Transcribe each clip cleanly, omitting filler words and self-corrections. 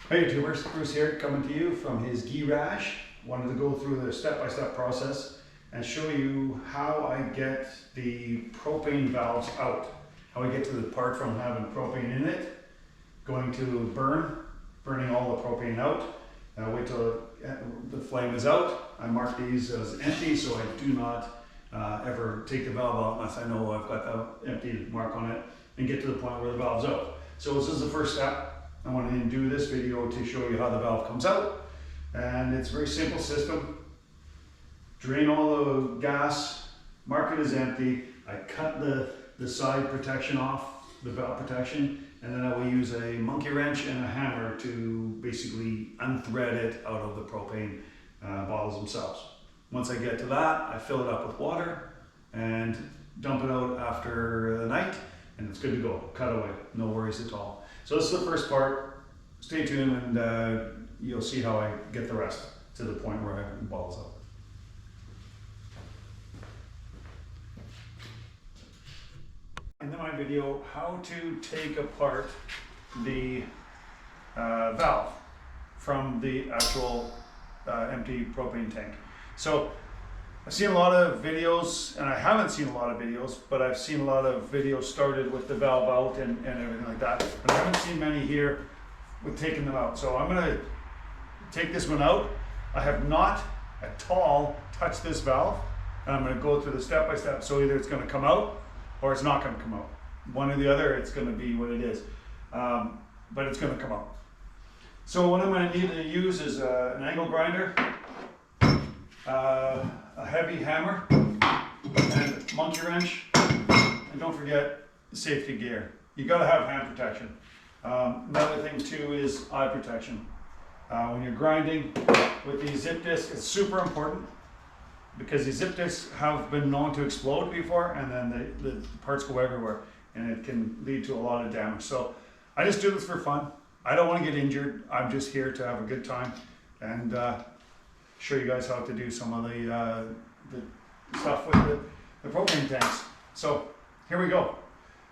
Hey YouTubers, Bruce here coming to you from his garage. Wanted to go through the step-by-step process and show you how I get the propane valves out. How I get to the part from having propane in it, going to burning all the propane out. Wait till the flame is out. I mark these as empty so I do not ever take the valve out unless I know I've got the empty mark on it and get to the point where the valve's out. So this is the first step. I wanted to do this video to show you how the valve comes out, and it's a very simple system. Drain all the gas, mark it as empty. I cut the side protection off, the valve protection, and then I will use a monkey wrench and a hammer to basically unthread it out of the propane bottles themselves. Once I get to that, I fill it up with water and dump it out after the night, and it's good to go. Cut away, no worries at all. So this is the first part. Stay tuned and you'll see how I get the rest to the point where it balls up. In my video, how to take apart the valve from the actual empty propane tank. So I've seen a lot of videos, and I haven't seen a lot of videos, but I've seen a lot of videos started with the valve out and everything like that. But I haven't seen many here with taking them out. So I'm gonna take this one out. I have not at all touched this valve, and I'm gonna go through the step by step. So either it's gonna come out or it's not gonna come out. One or the other, it's gonna be what it is. But it's gonna come out. So what I'm gonna need to use is an angle grinder, a heavy hammer, and a monkey wrench, and don't forget safety gear. You gotta have hand protection. Another thing too is eye protection. When you're grinding with these zip discs, it's super important because these zip discs have been known to explode before, and then the parts go everywhere, and it can lead to a lot of damage. So I just do this for fun. I don't want to get injured. I'm just here to have a good time and show you guys how to do some of the stuff with the propane tanks. So here we go.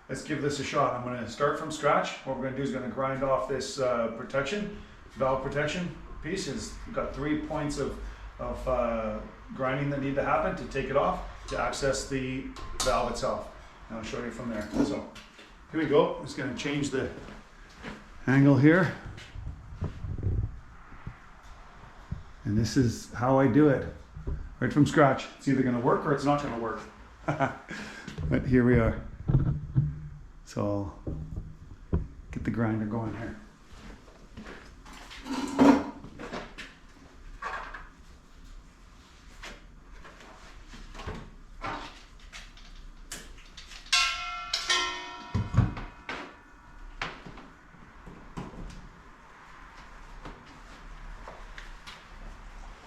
Let's give this a shot. I'm going to start from scratch. What we're going to do is going to grind off this valve protection piece. It's got 3 points of grinding that need to happen to take it off to access the valve itself. And I'll show you from there. So here we go. I'm just going to change the angle here. And this is how I do it, right from scratch. It's either going to work or it's not going to work. But here we are. So I'll get the grinder going here.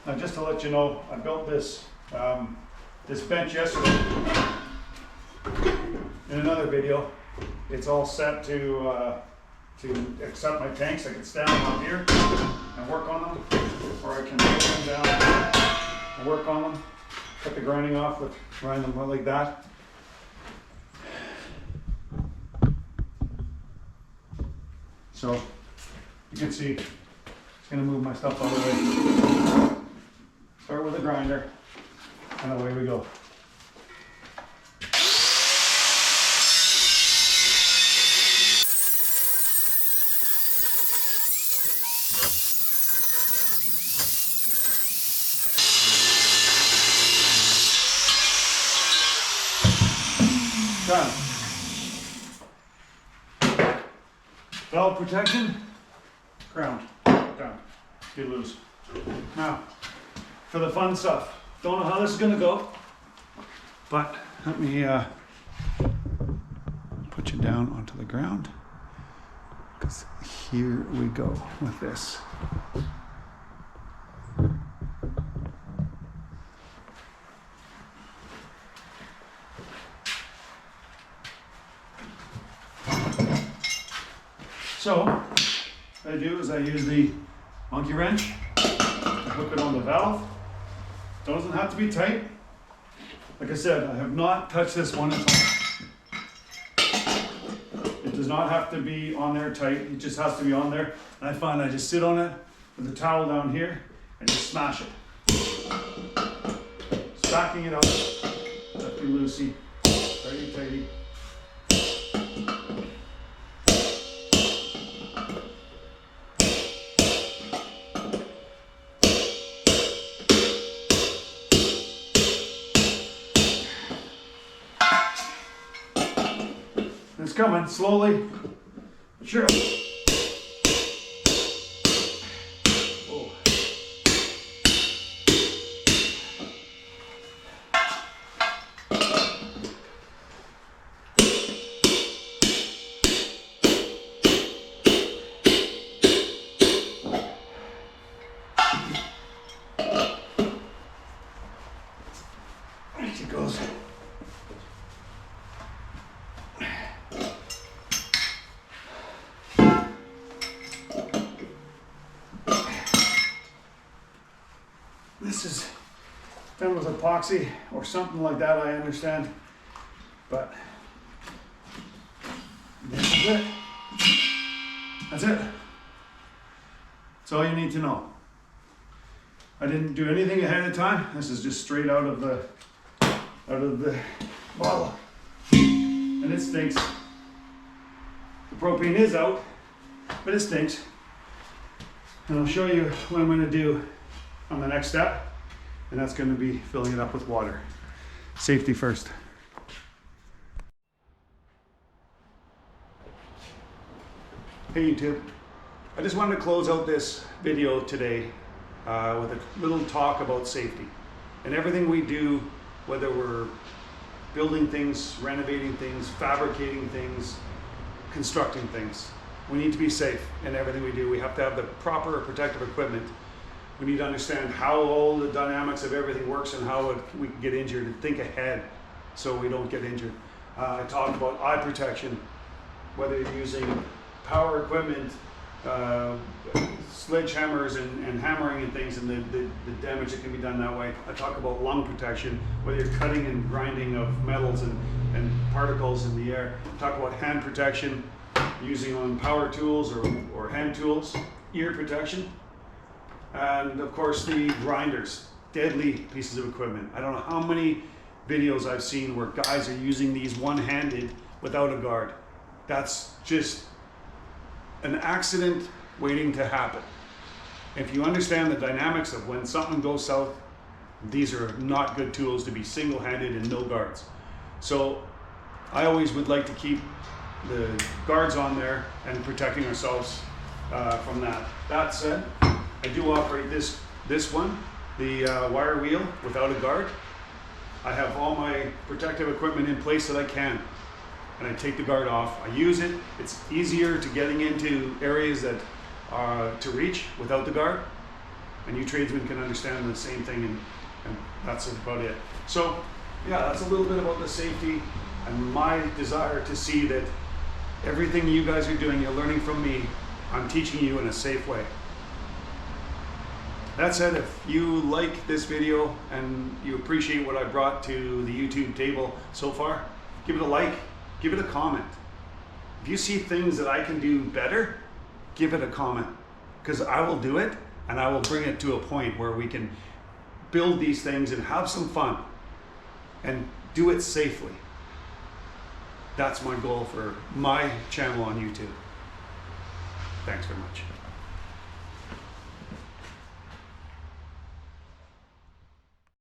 Now, just to let you know, I built this this bench yesterday in another video. It's all set to accept my tanks. I can stand them up here and work on them, or I can put them down and work on them. Cut the grinding off with grind them like that. So you can see, it's going to move my stuff out of the way. Start with a grinder, and away we go. Done. Valve protection, ground, done. Get loose. Now, for the fun stuff. Don't know how this is gonna go, but let me put you down onto the ground, because here we go with this. So what I do is I use the monkey wrench, I hook it on the valve. Doesn't have to be tight. Like I said, I have not touched this one at all. It does not have to be on there tight, it just has to be on there. And I find I just sit on it with the towel down here and just smash it. Stacking it up, lefty loosey, righty tighty. It's coming slowly, but surely. Oh. There she goes. This is done with epoxy or something like that, I understand, but this is it. That's it. That's all you need to know. I didn't do anything ahead of time. This is just straight out of the bottle, and it stinks. The propane is out, but it stinks. And I'll show you what I'm going to do on the next step, and that's going to be filling it up with water. Safety first. Hey YouTube, I just wanted to close out this video today with a little talk about safety. And everything we do, whether we're building things, renovating things, fabricating things, constructing things, we need to be safe in everything we do. We have to have the proper protective equipment. We need to understand how all the dynamics of everything works and how we can get injured, and think ahead so we don't get injured. I talked about eye protection, whether you're using power equipment, sledgehammers and hammering and things, and the damage that can be done that way. I talk about lung protection, whether you're cutting and grinding of metals and particles in the air. I talk about hand protection, using on power tools or hand tools, ear protection. And of course the grinders, deadly pieces of equipment. I don't know how many videos I've seen where guys are using these one-handed without a guard. That's just an accident waiting to happen. If you understand the dynamics of when something goes south, these are not good tools to be single-handed and no guards. So I always would like to keep the guards on there and protecting ourselves from that. That said, I do operate this one, the wire wheel, without a guard. I have all my protective equipment in place that I can, and I take the guard off. I use it. It's easier to getting into areas that to reach without the guard, and you tradesmen can understand the same thing, and that's about it. So yeah, that's a little bit about the safety and my desire to see that everything you guys are doing, you're learning from me, I'm teaching you in a safe way. That said, if you like this video and you appreciate what I brought to the YouTube table so far, give it a like, give it a comment. If you see things that I can do better, give it a comment, because I will do it, and I will bring it to a point where we can build these things and have some fun and do it safely. That's my goal for my channel on YouTube. Thanks very much.